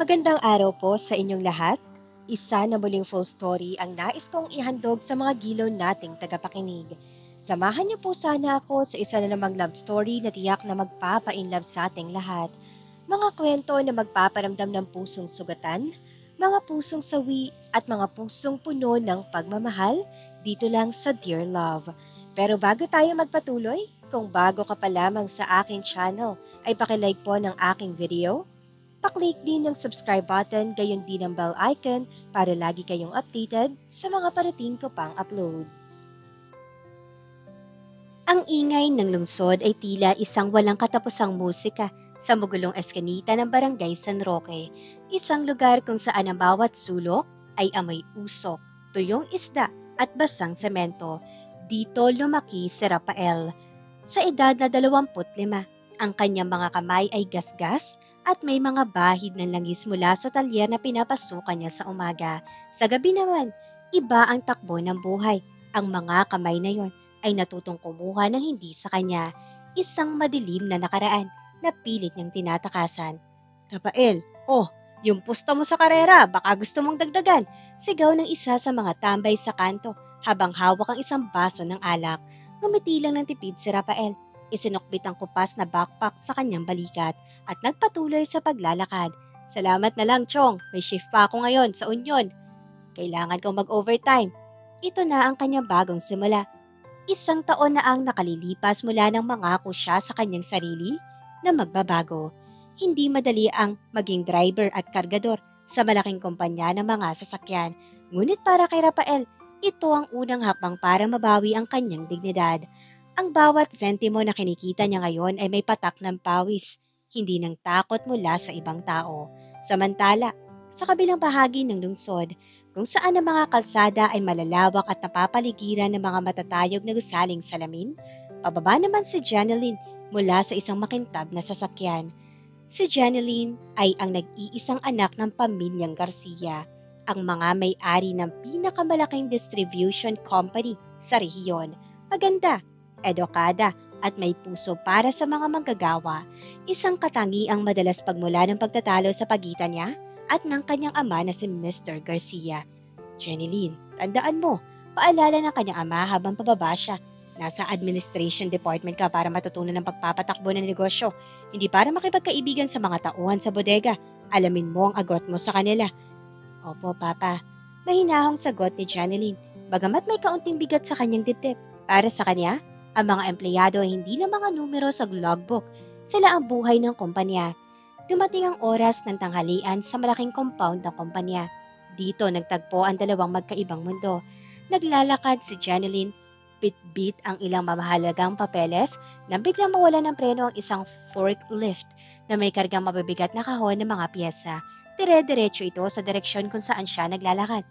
Magandang araw po sa inyong lahat. Isa na muling full story ang nais kong ihandog sa mga gilaw nating tagapakinig. Samahan niyo po sana ako sa isa na namang love story na tiyak na magpapa-inlove sa ating lahat. Mga kwento na magpaparamdam ng pusong sugatan, mga pusong sawi at mga pusong puno ng pagmamahal dito lang sa Dear Love. Pero bago tayo magpatuloy, kung bago ka pa lamang sa aking channel ay pakilike po ng aking video. Paklik din ng subscribe button gayon din ang bell icon para lagi kayong updated sa mga parating ko pang uploads. Ang ingay ng lungsod ay tila isang walang katapusang musika sa magulong eskanita ng Barangay San Roque, isang lugar kung saan ang bawat sulok ay amoy usok, tuyong isda at basang semento. Dito lumaki si Rafael. Sa edad na 25, ang kanyang mga kamay ay gasgas at may mga bahid ng langis mula sa talyer na pinapasukan niya sa umaga. Sa gabi naman, iba ang takbo ng buhay. Ang mga kamay na yon ay natutong kumuha ng hindi sa kanya. Isang madilim na nakaraan na pilit niyang tinatakasan. Rafael, yung pusto mo sa karera, baka gusto mong dagdagan. Sigaw ng isa sa mga tambay sa kanto habang hawak ang isang baso ng alak. Ngumiti lang ng tipid si Rafael. Isinukbit ang kupas na backpack sa kanyang balikat at nagpatuloy sa paglalakad. Salamat na lang, Chong. May shift pa ako ngayon sa Union. Kailangan kong mag-overtime. Ito na ang kanyang bagong simula. Isang taon na ang nakalilipas mula nang mangako siya sa kanyang sarili na magbabago. Hindi madali ang maging driver at kargador sa malaking kumpanya ng mga sasakyan. Ngunit para kay Rafael, ito ang unang hakbang para mabawi ang kanyang dignidad. Ang bawat sentimo na kinikita niya ngayon ay may patak ng pawis, hindi ng takot mula sa ibang tao. Samantala, sa kabilang bahagi ng lungsod, kung saan ang mga kalsada ay malalawak at napapaligiran ng mga matatayog na gusaling salamin, pababa naman si Janeline mula sa isang makintab na sasakyan. Si Janeline ay ang nag-iisang anak ng pamilyang Garcia, ang mga may-ari ng pinakamalaking distribution company sa rehiyon. Maganda, edukada at may puso para sa mga manggagawa, isang katangiang madalas pagmula ng pagtatalo sa pagitan niya at ng kanyang ama na si Mr. Garcia. Janeline, tandaan mo, paalala ng kanyang ama habang pababa siya. Nasa administration department ka para matutunan ng pagpapatakbo ng negosyo, hindi para makipagkaibigan sa mga tauhan sa bodega. Alamin mo ang agot mo sa kanila. Opo, Papa. Mahinahong sagot ni Janeline, bagamat may kaunting bigat sa kanyang dibdib. Para sa kanya, ang mga empleyado ay hindi lang mga numero sa logbook. Sila ang buhay ng kumpanya. Dumating ang oras ng tanghalian sa malaking compound ng kumpanya. Dito nagtagpo ang dalawang magkaibang mundo. Naglalakad si Janeline, bit-bit ang ilang mamahalagang papeles nang biglang mawala ng preno ang isang forklift na may kargang mabibigat na kahon ng mga piyesa. Dire-diretso ito sa direksyon kung saan siya naglalakad.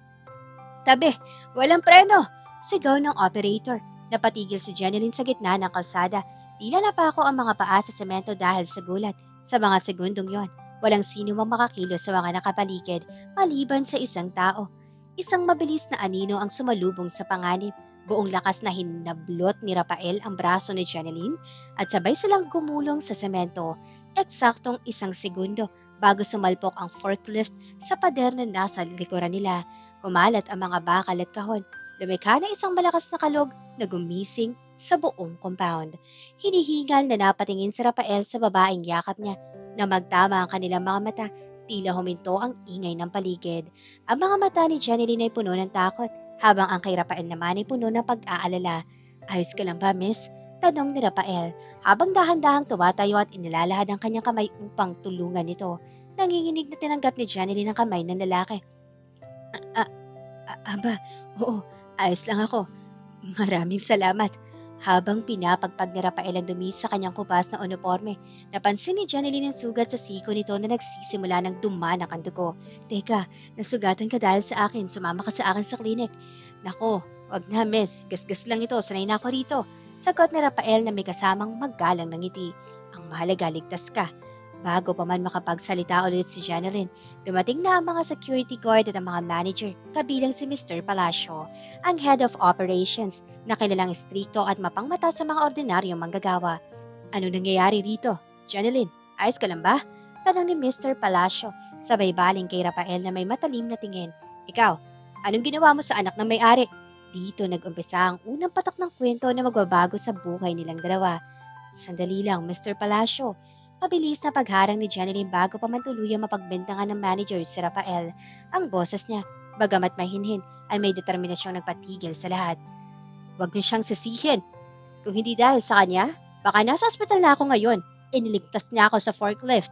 Tabi, walang preno! Sigaw ng operator. Napatigil si Janeline sa gitna ng kalsada. Tila napako ang mga paa sa semento dahil sa gulat. Sa mga segundong yon, walang sino mang makakilos sa mga nakapaligid maliban sa isang tao. Isang mabilis na anino ang sumalubong sa panganib. Buong lakas na hinablot ni Rafael ang braso ni Janeline at sabay silang gumulong sa semento. Eksaktong isang segundo bago sumalpok ang forklift sa pader na nasa likuran nila. Kumalat ang mga bakal at kahon. Lumikha na isang malakas na kalog na gumising sa buong compound. Hinihingal na napatingin si Rafael sa babaeng yakap niya na magtama ang kanilang mga mata. Tila huminto ang ingay ng paligid. Ang mga mata ni Janeline ay puno ng takot, habang ang kay Rafael naman ay puno ng pag-aalala. Ayos ka lang ba, miss? Tanong ni Rafael, habang dahan-dahang tumatayo at inilalahad ang kanyang kamay upang tulungan ito. Nanginginig na tinanggap ni Janeline ang kamay ng lalaki. Aba, oo, ayos lang ako. Maraming salamat. Habang pinapagpag ni Rafael ang dumi sa kanyang kubas na uniforme, napansin ni Janeline ang sugat sa siko nito na nagsisimula ng dumanak ang dugo. Teka, nasugatan ka dahil sa akin. Sumama ka sa akin sa klinik. Nako, wag na miss. Gasgas lang ito. Sanay na ako rito. Sagot ni Rafael na may kasamang maggalang ng ngiti. Ang mahalaga, ligtas ka. Bago pa man makapagsalita ulit si Janeline, dumating na ang mga security guard at ang mga manager, kabilang si Mr. Palacio, ang head of operations, na kilalang istrikto at mapangmata sa mga ordinaryong manggagawa. Ano nangyayari rito? Janeline, ayos ka lang ba? Tanong ni Mr. Palacio Sabay baling kay Rafael na may matalim na tingin. Ikaw, anong ginawa mo sa anak ng may-ari? Dito nag-umpisa ang unang patak ng kwento na magbabago sa buhay nilang dalawa. Sandali lang, Mr. Palacio. Mabilis na pagharang ni Janeline bago pa man tuluyang mapagbintangan ng manager si Rafael. Ang boses niya, bagamat mahinhin, ay may determinasyong nagpatigil sa lahat. Huwag niyo siyang sisihin. Kung hindi dahil sa kanya, baka nasa ospital na ako ngayon. Iniligtas niya ako sa forklift.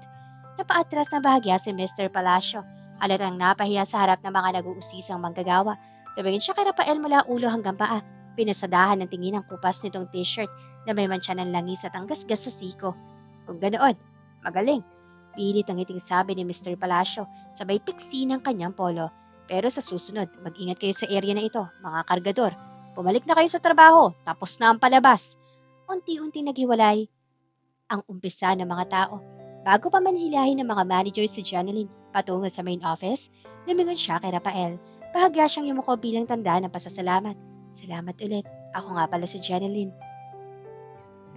Napaatras na bahagya si Mr. Palacio. Halatang napahiya sa harap ng mga nag-uusisang manggagawa. Tumingin siya kay Rafael mula ulo hanggang paa. Pinasadahan ng tingin ang kupas nitong t-shirt na may mantsa ng langis at ang gasgas sa siko. Kung ganoon, magaling. Pilit ang ngiting sabi ni Mr. Palacio, sabay piksi ng kanyang polo. Pero sa susunod, mag-ingat kayo sa area na ito, mga kargador. Bumalik na kayo sa trabaho, tapos na ang palabas. Unti-unti naghiwalay ang umpisa ng mga tao. Bago pa man hilahin ng mga manager si Janeline patungo sa main office, lumingon siya kay Rafael. Bahagya siyang yumuko bilang tanda ng pasasalamat. Salamat ulit. Ako nga pala si Janeline.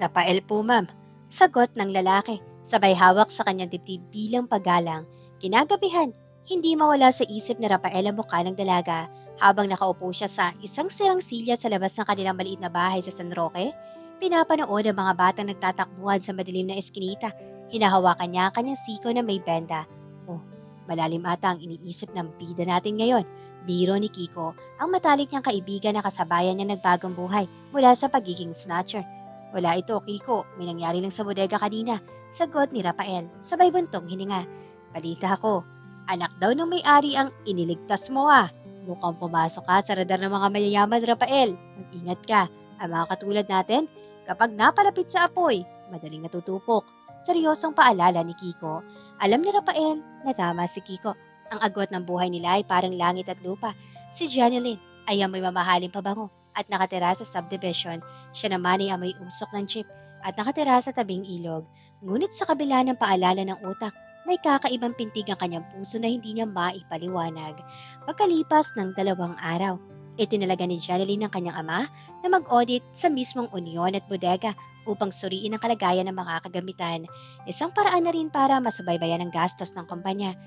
Rafael po, ma'am. Sagot ng lalaki, sabay hawak sa kanyang dibdib bilang paggalang. Kinagabihan, hindi mawala sa isip ni Rafael ang mukha ng dalaga habang nakaupo siya sa isang sirang silya sa labas ng kanilang maliit na bahay sa San Roque. Pinapanood ang mga batang nagtatakbuhan sa madilim na eskinita. Hinahawakan niya ang kanyang siko na may benda. Oh, malalim ata ang iniisip ng bida natin ngayon. Biro ni Kiko, ang matalik niyang kaibigan na kasabayan niya nagbagong buhay mula sa pagiging snatcher. Wala ito, Kiko. May nangyari lang sa bodega kanina. Sagot ni Rafael, sabay buntong hininga. Balita ko, anak daw ng may-ari ang iniligtas mo ah. Mukhang pumasok ka sa radar ng mga mayayaman, Rafael. Mag-ingat ka. Ang mga katulad natin, kapag napalapit sa apoy, madaling natutupok. Seryosong paalala ni Kiko. Alam ni Rafael na tama si Kiko. Ang agot ng buhay nila ay parang langit at lupa. Si Janeline ay amoy mamahaling pabango at nakatira sa subdivision. Siya naman ay amoy usok ng jeep at nakatira sa tabing ilog. Ngunit sa kabila ng paalala ng utak, may kakaibang pintig ang kanyang puso na hindi niya maipaliwanag. Pagkalipas ng 2 araw, itinalaga ni Janeline ng kanyang ama na mag-audit sa mismong union at bodega upang suriin ang kalagayan ng mga kagamitan. Isang paraan na rin para masubaybayan ang gastos ng kumpanya.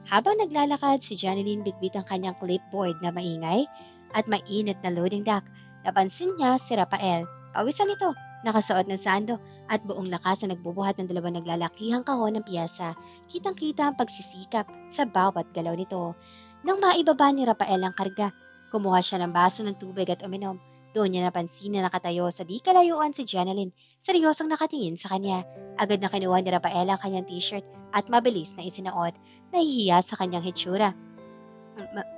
Habang naglalakad, si Janeline bitbit ang kanyang clipboard na maingay at mainit na loading dock. Napansin niya si Rafael. Pawisan ito, nakasuot ng sando at buong lakas na nagbubuhat ng 2 naglalakihang kahon ng piyasa. Kitang-kita ang pagsisikap sa bawat galaw nito. Nang maibaba ni Rafael ang karga, kumuha siya ng baso ng tubig at uminom. Doon niya napansin na nakatayo sa di kalayuan si Janeline. Seryosong nakatingin sa kanya. Agad na kinuha ni Rafael ang kanyang t-shirt at mabilis na isinuot. Nahihiya sa kanyang hitsura.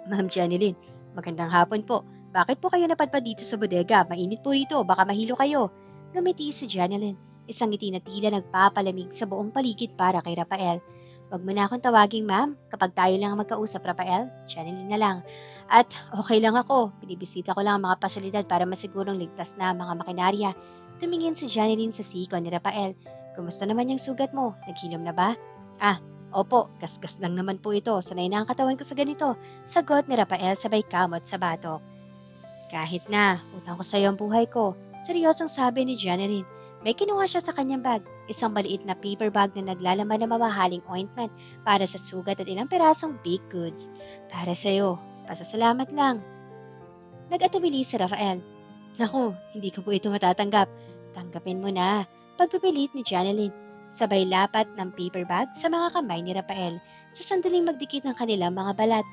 Ma'am Janeline, magandang hapon po. Bakit po kayo napadpad dito sa bodega? Mainit po rito, baka mahilo kayo. Ngumiti si Janeline. Isang ngiti na tila nagpapalamig sa buong paligid para kay Rafael. Wag mo na akong tawaging ma'am. Kapag tayo lang ang magkausap, Rafael, Janeline na lang. At okay lang ako. Binibisita ko lang ang mga pasilidad para masigurong ligtas na ang mga makinarya. Tumingin si Janeline sa siko ni Rafael. Kumusta naman yung sugat mo? Naghilom na ba? Opo, gasgas lang naman po ito. Sanay na ang katawan ko sa ganito. Sagot ni Rafael sabay kamot sa batok. Kahit na, utang ko sa iyo ang buhay ko. Seryosong sabi ni Janeline. May kinuha siya sa kanyang bag. Isang maliit na paper bag na naglalaman ng mamahaling ointment para sa sugat at ilang perasong baked goods. Para sa iyo, pasasalamat lang. Nag-atubili si Rafael. Naku, hindi ko po ito matatanggap. Tanggapin mo na. Pagpipilit ni Janeline. Sabay lapat ng paper bag sa mga kamay ni Rafael sa sandaling magdikit ng kanilang mga balat.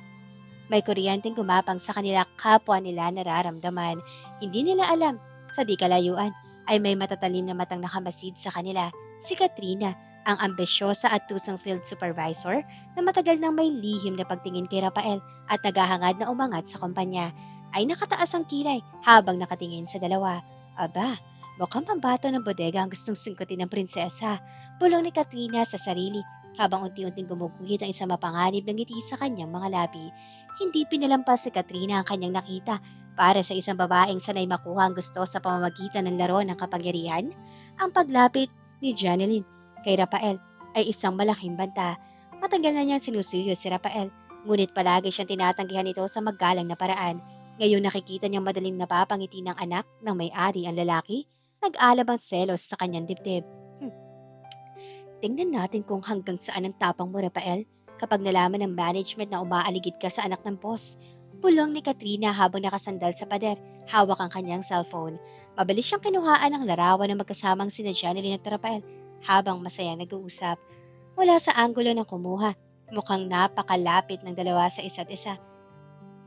May kuryenteng gumapang sa kanila kapwa nila nararamdaman. Hindi nila alam, sa di kalayuan ay may matatalim na matang nakamasid sa kanila. Si Katrina, ang ambisyosa at tusang field supervisor na matagal nang may lihim na pagtingin kay Rafael at naghahangad na umangat sa kumpanya, ay nakataas ang kilay habang nakatingin sa dalawa. Aba, mukhang pambato ng bodega ang gustong singkutin ng prinsesa. Bulong ni Katrina sa sarili habang unti-unting gumuguhit ang isang mapanganib na ngiti sa kanyang mga labi. Hindi pinalampas si Katrina ang kanyang nakita para sa isang babaeng sanay makuha ang gusto sa pamamagitan ng laro ng kapangyarihan. Ang paglapit ni Janeline kay Rafael ay isang malaking banta. Matagal na niyang sinusuyo si Rafael, ngunit palagi siyang tinatanggihan nito sa maggalang na paraan. Ngayon nakikita niyang madaling napapangiti ng anak ng may-ari ang lalaki, nag-alab ang selos sa kanyang dibdib. Tingnan natin kung hanggang saan ang tapang mo, Rafael. kapag nalaman ng management na umaaligid ka sa anak ng boss. Pulong ni Katrina habang nakasandal sa pader, hawak ang kanyang cellphone. Mabilis siyang kinuhaan ng larawan ng magkasamang sina Janeline at Rafael habang masayang nag-uusap. Mula sa anggulo ng kumuha, mukhang napakalapit ng dalawa sa isa't isa.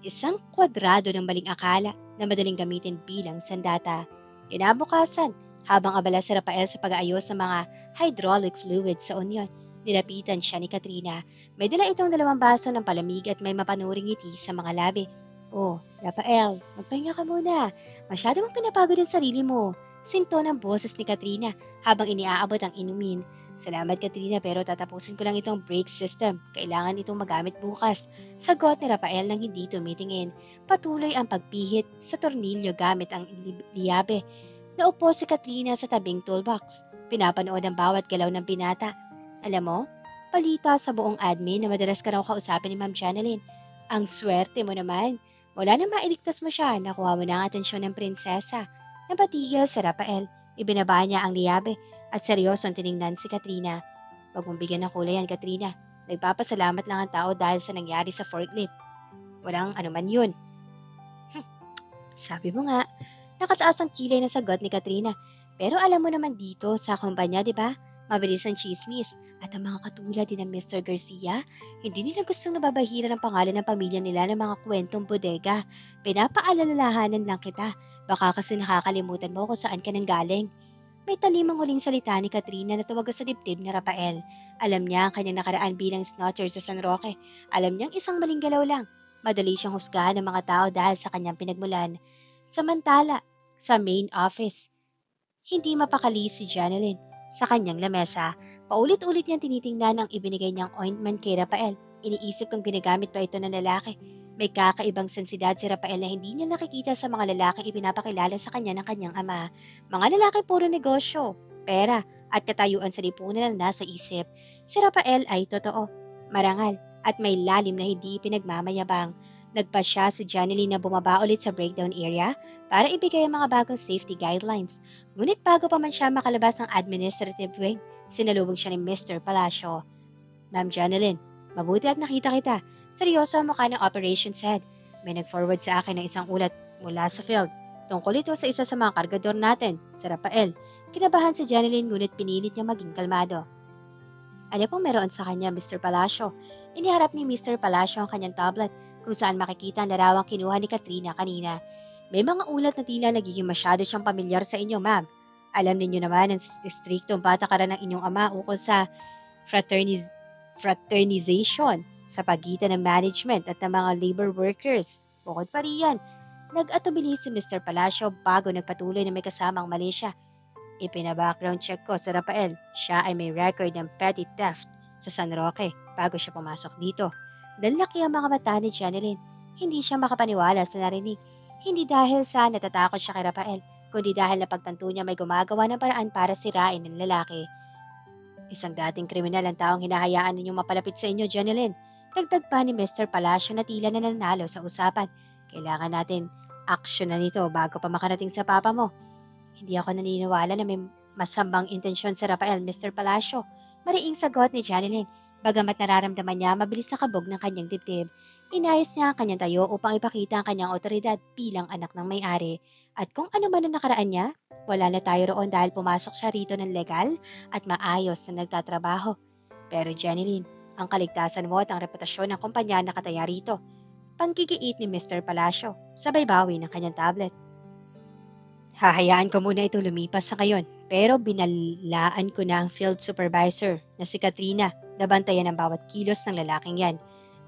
Isang kwadrado ng maling akala na madaling gamitin bilang sandata. Kinabukasan, habang abala si Rafael sa pag-aayos ng mga hydraulic fluid sa onion, nilapitan siya ni Katrina. May dala itong 2 baso ng palamig at may mapanuring ngiti sa mga labi. Oh, Rafael, magpahinga ka muna. Masyado mong pinapagod ang sarili mo. Sinto ng boses ni Katrina habang iniaabot ang inumin. Salamat Katrina pero tatapusin ko lang itong brake system. Kailangan itong magamit bukas. Sagot ni Rafael nang hindi tumitingin. Patuloy ang pagpihit sa tornilyo gamit ang liyabe. Naupo si Katrina sa tabing toolbox. Pinapanood ang bawat galaw ng binata. Alam mo, balita sa buong admin na madalas ka raw kausapin ni Ma'am Janeline. Ang swerte mo naman. Wala nang mailigtas mo siya. Nakuha mo na ang atensyon ng prinsesa. Napatigil si Rafael. Ibinaba niya ang liyabe at seryosong tiningnan si Katrina. Huwag mong bigyan ng kulay yan, Katrina. Nagpapasalamat lang ang tao dahil sa nangyari sa forklift. Walang anuman yun. Sabi mo nga, nakataas ang kilay na sagot ni Katrina. Pero alam mo naman dito sa kumpanya, di ba? Mabilis ang chismis. At ang mga katulad din ng Mr. Garcia, hindi nila gustong nababahira ng pangalan ng pamilya nila ng mga kwentong bodega. Pinapaalalahanan lang kita. Baka kasi nakakalimutan mo kung saan ka nang galing. May talimang huling salita ni Katrina na tumagos sa dibdib ni Rafael. Alam niya ang kanyang nakaraan bilang snatcher sa San Roque. Alam niyang isang maling galaw lang. Madali siyang husgahan ng mga tao dahil sa kanyang pinagmulan. Samantala, sa main office, hindi mapakali si Janeline. Sa kanyang lamesa, paulit-ulit niyang tinitingnan ang ibinigay niyang ointment kay Rafael. Iniisip kung ginagamit pa ito ng lalaki. May kakaibang sensidad si Rafael na hindi niya nakikita sa mga lalaking ipinapakilala sa kanya ng kanyang ama. Mga lalaki puro negosyo, pera, at katayuan sa lipunan ang nasa isip. Si Rafael ay totoo, marangal, at may lalim na hindi pinagmamayabang. Nagpa siya si Janeline na bumaba ulit sa breakdown area para ibigay ang mga bagong safety guidelines. Ngunit bago pa man siya makalabas ng administrative wing, sinalubong siya ni Mr. Palacio. Ma'am Janeline, mabuti at nakita kita. Seryoso ang mukha ng operations head. May nag-forward sa akin ng isang ulat mula sa field. Tungkol ito sa isa sa mga kargador natin, si Rafael. Kinabahan si Janeline ngunit pinilit niya maging kalmado. Ano pong meron sa kanya, Mr. Palacio? Iniharap ni Mr. Palacio ang kanyang tablet kung saan makikita ang larawang kinuha ni Katrina kanina. May mga ulat na tila nagiging masyado siyang pamilyar sa inyo, ma'am. Alam ninyo naman ang striktong patakaran ng inyong ama ukol sa fraternization sa pagitan ng management at ng mga labor workers. Bukod pa riyan, nag-atubili si Mr. Palacio bago nagpatuloy na may kasamang mali siya. Ipina-background check ko sa Rafael. Siya ay may record ng petty theft sa San Roque bago siya pumasok dito. Dalaki ang mga mata ni Janeline. Hindi siya makapaniwala sa narinig. Hindi dahil sa natatakot siya kay Rafael, kundi dahil napagtanto niya may gumagawa ng paraan para sirain ng lalaki. Isang dating kriminal ang taong hinahayaan ninyong mapalapit sa inyo, Janeline. Dagdag pa ni Mr. Palacio na tila nananalo sa usapan. Kailangan natin aksyonan nito bago pa makarating sa papa mo. Hindi ako naniniwala na may masamang intensyon sa Rafael, Mr. Palacio. Mariing sagot ni Janeline. Bagamat nararamdaman niya mabilis na kabog ng kanyang dibdib, inayos niya ang kanyang tayo upang ipakita ang kanyang otoridad bilang anak ng may-ari. At kung ano man ang nakaraan niya, wala na tayo roon dahil pumasok siya rito ng legal at maayos na nagtatrabaho. Pero Janeline, ang kaligtasan mo at ang reputasyon ng kumpanya nakataya rito. Panggigiit ni Mr. Palacio, sabay bawi ng kanyang tablet. Hahayaan ko muna ito lumipas sa ngayon, pero binalaan ko na ang field supervisor na si Katrina na bantayan ang bawat kilos ng lalaking yan.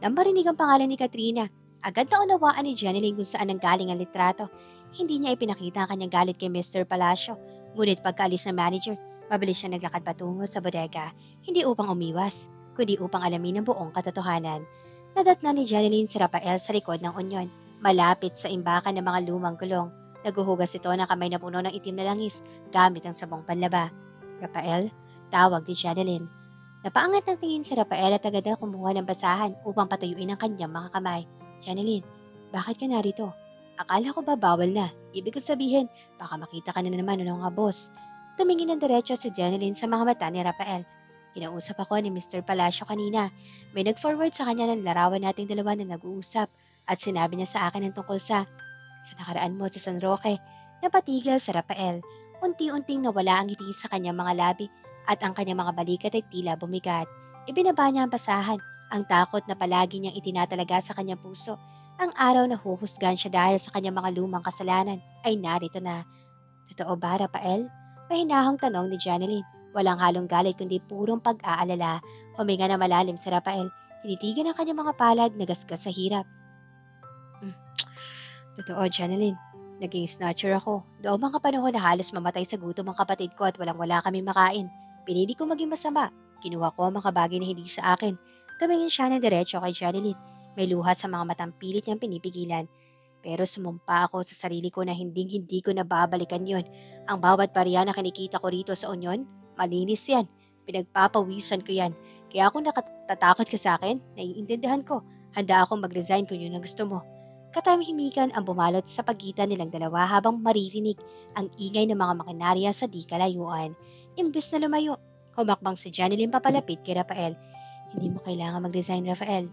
Nang marinig ang pangalan ni Katrina, agad na unawaan ni Janeline kung saan nanggaling ang litrato. Hindi niya ipinakita ang kanyang galit kay Mr. Palacio, ngunit pagkaalis ng manager, mabilis siya naglakad patungo sa bodega, hindi upang umiwas, kundi upang alamin ang buong katotohanan. Nadatna ni Janeline si Rafael sa likod ng onyon, malapit sa imbakan ng mga lumang gulong. Naguhugas ito ng kamay na puno ng itim na langis gamit ang sabong panlaba. Rafael, tawag ni Janeline. Napaangat ng tingin si Rafael at agad na kumuha ng basahan upang patuyuin ang kanyang mga kamay. Janeline, bakit ka narito? Akala ko ba bawal na? Ibig sabihin, baka makita ka na naman ng mga boss. Tumingin ng diretso si Janeline sa mga mata ni Rafael. Kinausap ako ni Mr. Palacio kanina. May nag-forward sa kanya ng larawan nating dalawa na nag-uusap at sinabi niya sa akin ng tungkol sa nakaraan mo sa San Roque. Napatigil sa Rafael. Unti-unting nawala ang ngiti sa kanyang mga labi at ang kanyang mga balikat ay tila bumigat. Ibinaba niya ang basahan, ang takot na palagi niyang itinatalaga sa kanyang puso. Ang araw na huhusgan siya dahil sa kanyang mga lumang kasalanan ay narito na. Totoo ba, Rafael? Mahinahong tanong ni Janeline. Walang halong galit kundi purong pag-aalala. Huminga na malalim si Rafael. Tinitigan ang kanyang mga palad na gasgas sa hirap. Totoo, Janeline. Naging snatcher ako. Doon mga panahon na halos mamatay sa gutom ang kapatid ko at walang-wala kami makain. Pinili ko maging masama. Kinuha ko ang mga bagay na hindi sa akin. Tumingin siya ng diretso kay Janeline. May luha sa mga matang pilit niyang pinipigilan. Pero sumumpa ako sa sarili ko na hindi ko nababalikan yon. Ang bawat barya na kinikita ko rito sa Union, malinis yan. Pinagpapawisan ko yan. Kaya kung nakatatakot ka sa akin, naiintindihan ko. Handa akong mag-resign kung yun ang gusto mo. Katahimikan ang bumalot sa pagitan nilang dalawa habang maririnig ang ingay ng mga makinarya sa di kalayuan. Imbes na lumayo, humakbang si Janeline papalapit kay Rafael. Hindi mo kailangan mag-resign, Rafael.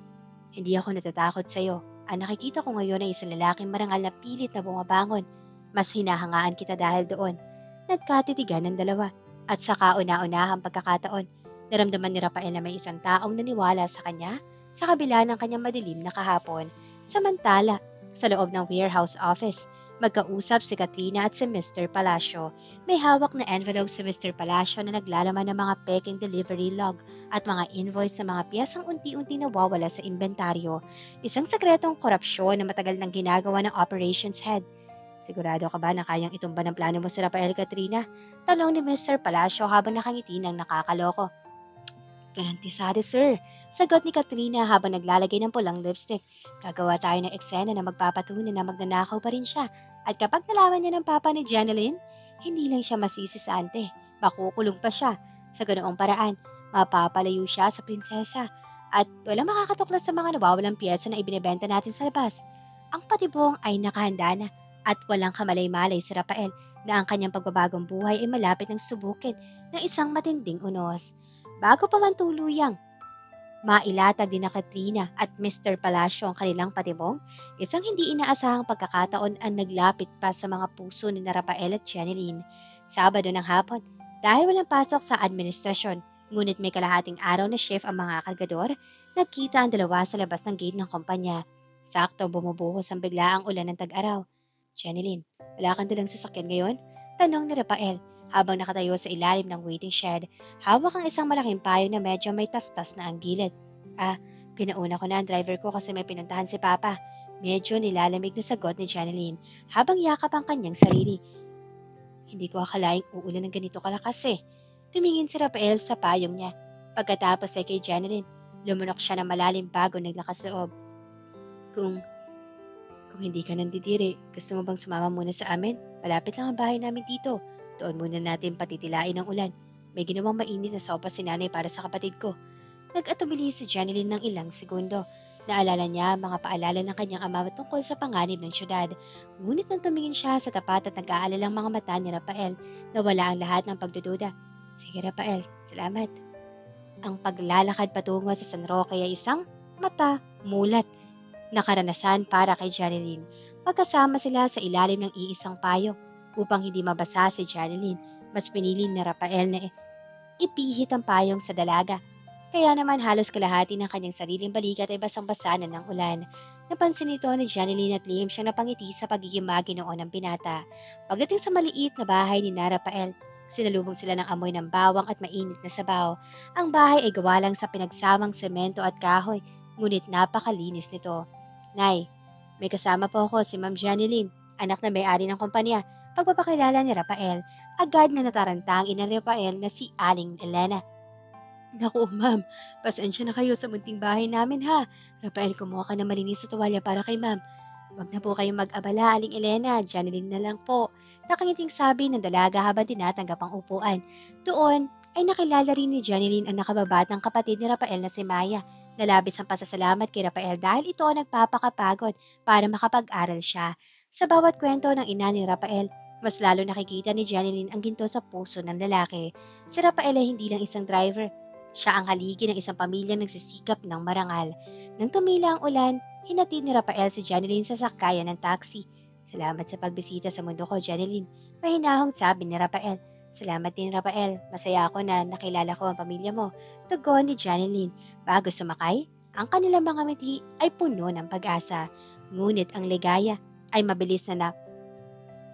Hindi ako natatakot sa'yo. Ang nakikita ko ngayon ay isang lalaking marangal na pilit na bumabangon. Mas hinahangaan kita dahil doon. Nagkatitigan ng dalawa. At sa kauna-unahang pagkakataon, naramdaman ni Rafael na may isang taong naniwala sa kanya sa kabila ng kanyang madilim na kahapon. Samantala, sa loob ng warehouse office, magkausap si Katrina at si Mr. Palacio. May hawak na envelope si Mr. Palacio na naglalaman ng mga peking delivery log at mga invoice sa mga piyesang unti-unti nawawala sa inventaryo. Isang sekretong korupsyon na matagal nang ginagawa ng operations head. Sigurado ka ba na kayang itumba ng plano mo si Rafael, Katrina? Tanong ni Mr. Palacio habang nakangiti ng nakakaloko. Garantisado, sir. Sagot ni Katrina habang naglalagay ng pulang lipstick. Gagawa tayo ng eksena na magpapatunay na magnanakaw pa rin siya. At kapag nalaman niya ng papa ni Janeline, hindi lang siya masisisante. Makukulong pa siya. Sa ganoong paraan, mapapalayo siya sa prinsesa. At walang makakatuklas sa mga nawawalang piyesa na ibinebenta natin sa labas. Ang patibong ay nakahanda na at walang kamalay-malay si Rafael na ang kanyang pagbabagong buhay ay malapit ng subukin ng isang matinding unos. Bago pa man tuluyang mailatag din na Katrina at Mr. Palacio ang kanilang patibong, isang hindi inaasahang pagkakataon ang naglapit pa sa mga puso ni Rafael at Janeline. Sabado ng hapon, dahil walang pasok sa administrasyon, ngunit may kalahating araw na shift ang mga kargador, nagkita ang dalawa sa labas ng gate ng kumpanya. Sakto bumubuhos ang biglaang ulan ng tag-araw. Janeline, wala kang dalang sasakyan ngayon? Tanong ni Rafael habang nakatayo sa ilalim ng waiting shed. Hawak ang isang malaking payo na medyo may tastas na ang gilid. Pinauna ko na ang driver ko kasi may pinuntahan si Papa. Medyo nilalamig na sagot ni Janeline habang yakap ang kanyang sarili. Hindi ko akalaing uulan ng ganito kalakas eh. Tumingin si Rafael sa payong niya. Pagkatapos ay kay Janeline, lumunok siya ng malalim bago naglakas loob. Kung hindi ka nandidiri, gusto mo bang sumama muna sa amin? Malapit lang ang bahay namin dito. Doon muna natin patitilain ang ulan. May ginawang mainit na sopa si nanay para sa kapatid ko. Nag-atubili si Janeline ng ilang segundo. Naalala niya ang mga paalala ng kanyang ama tungkol sa panganib ng syudad. Ngunit nang tumingin siya sa tapat at nag-aalalang mga mata ni Rafael, nawala ang lahat ng pagdududa. Sige Rafael, salamat. Ang paglalakad patungo sa San Roque ay isang mata mulat na karanasan para kay Janeline. Magkasama sila sa ilalim ng iisang payo. Upang hindi mabasa si Janeline, mas pinili ni Rafael na ipihit ang payong sa dalaga. Kaya naman halos kalahati ng kanyang sariling balikat ay basang-basa na ng ulan. Napansin nito ni Janeline at lihim siyang napangiti sa pagiging maginoon ng binata. Pagdating sa maliit na bahay ni Rafael, sinalubong sila ng amoy ng bawang at mainit na sabaw. Ang bahay ay gawa lang sa pinagsamang semento at kahoy, ngunit napakalinis nito. Nay, may kasama po ako si Ma'am Janeline, anak na may-ari ng kumpanya. Pagpapakilala ni Rafael, agad na nataranta ang ina ni Rafael na si Aling Elena. Naku ma'am, pasensya na kayo sa munting bahay namin ha. Rafael, kumuha ka ng malinis sa tuwalya para kay ma'am. Wag na po kayong mag-abala, Aling Elena, Janeline na lang po. Nakangiting sabi ng dalaga habang tinatanggap ang upuan. Doon ay nakilala rin ni Janeline ang nakababatang kapatid ni Rafael na si Maya. Nalabis ang pasasalamat kay Rafael dahil ito ang nagpapakapagod para makapag-aral siya. Sa bawat kwento ng ina ni Rafael, mas lalo nakikita ni Janeline ang ginto sa puso ng lalaki. Si Rafael ay hindi lang isang driver, Siya ang haligi ng isang pamilyang nagsisikap ng marangal. Nang tumila ang ulan, hinatid ni Rafael si Janeline sa sakayan ng taxi. Salamat sa pagbisita sa mundo ko, Janeline. Mahinahong sabi ni Rafael. Salamat din, Rafael. Masaya ako na nakilala ko ang pamilya mo. Tugon ni Janeline. Bago sumakay, ang kanilang mga ngiti ay puno ng pag-asa. Ngunit ang ligaya ay mabilis na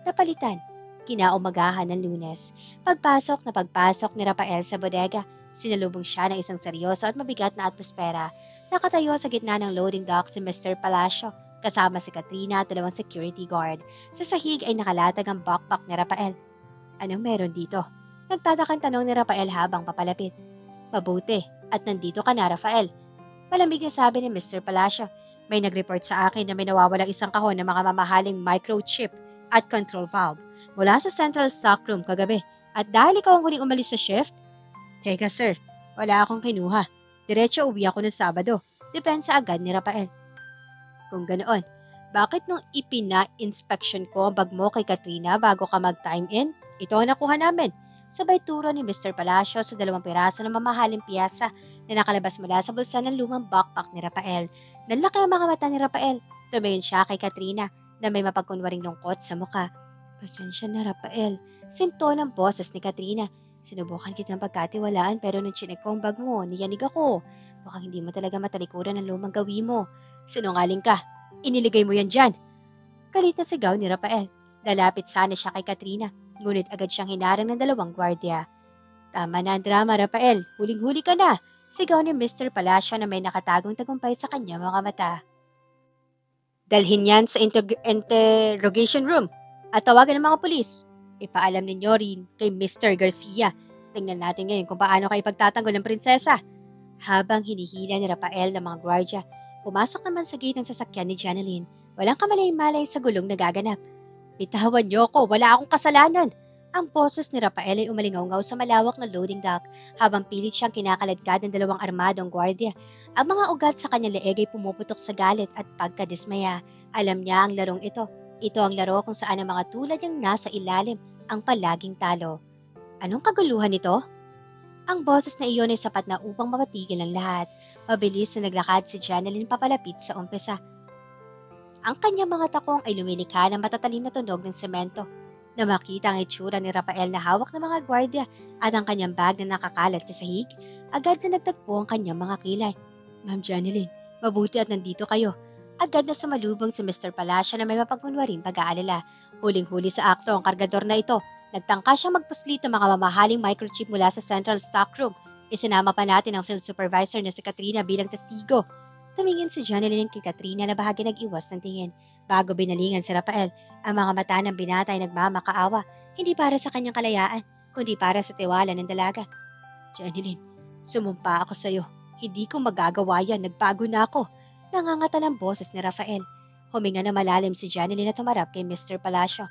napalitan. Kinaumagahan ng Lunes. Pagpasok ni Rafael sa bodega. Sinalubong siya ng isang seryoso at mabigat na atmosfera. Nakatayo sa gitna ng loading dock si Mr. Palacio, kasama si Katrina at dalawang security guard. Sa sahig ay nakalatag ang backpack ni Rafael. Anong meron dito? Nagtatakang tanong ni Rafael habang papalapit. Mabuti, at nandito ka na, Rafael. Malamig na sabi ni Mr. Palacio. May nag-report sa akin na may nawawalang isang kahon ng mga mamahaling microchip at control valve mula sa central stockroom kagabi. At dahil ikaw ang huling umalis sa shift, teka sir, wala akong kinuha. Diretso uwi ako ng Sabado. Depensa agad ni Rafael. Kung ganoon, bakit nung ipina-inspection ko ang bag mo kay Katrina bago ka mag-time in, ito ang nakuha namin. Sabay turo ni Mr. Palacio sa 2 piraso ng mamahaling piyesa na nakalabas mula sa bulsa ng lumang backpack ni Rafael. Nanlaki ang mga mata ni Rafael. Tumingin siya kay Katrina na may mapagkunwaring lungkot sa muka. Pasensya na, Rafael. Sinto ng boses ni Katrina. Sinubukan kitang pagkatiwalaan pero nung chinek ko ang bag mo, niyanig ako. Mukhang hindi mo talaga matalikuran ang lumang gawi mo. Sinungaling ka. Iniligay mo yan dyan. Galit na sigaw ni Rafael. Lalapit sana siya kay Katrina. Ngunit agad siyang hinarang ng 2 gwardya. Tama na ang drama, Rafael. Huling-huli ka na. Sigaw ni Mr. Palacio na may nakatagong tagumpay sa kanya mga mata. Dalhin yan sa interrogation room at tawagan ng mga pulis. Ipaalam ninyo rin kay Mr. Garcia. Tingnan natin ngayon kung paano kayo pagtatanggol ng prinsesa. Habang hinihila ni Rafael ng mga gwardya, pumasok naman sa gate ng sasakyan ni Janeline. Walang kamalay-malay sa gulong na gaganap. Bitawan niyo ko, wala akong kasalanan. Ang boses ni Rafael ay umalingaw-ngaw sa malawak na loading dock habang pilit siyang kinakaladkad ng 2 armadong gwardya. Ang mga ugat sa kanyang leeg ay pumuputok sa galit at pagkadismaya. Alam niya ang larong ito. Ito ang laro kung saan ang mga tulad niyang nasa ilalim ang palaging talo. Anong kaguluhan ito? Ang boses na iyon ay sapat na upang mapatigil ang lahat. Mabilis na naglakad si Janeline papalapit sa umpisa. Ang kanyang mga takong ay lumilikha ng matatalim na tunog ng semento. Na makita ang itsura ni Rafael na hawak ng mga gwardya at ang kanyang bag na nakakalat sa sahig, agad na nagtagpo ang kanyang mga kilay. Ma'am Janeline, mabuti at nandito kayo. Agad na sumalubong si Mr. Palacio na may mapagkunwaring pag-aalala. Huling-huli sa akto ang kargador na ito. Nagtangka siyang magpuslit ng mga mamahaling microchip mula sa central stockroom. Isinama pa natin ang field supervisor na si Katrina bilang testigo. Tumingin si Janeline kay Katrina na bahagi nag-iwas ng tingin. Bago binalingan si Rafael, ang mga mata ng binata ay nagmamakaawa, hindi para sa kanyang kalayaan, kundi para sa tiwala ng dalaga. Janeline, sumumpa ako sa iyo. Hindi ko magagawa yan, nagbago na ako. Nangangatal ang boses ni Rafael. Huminga na malalim si Janeline at humarap kay Mr. Palacio.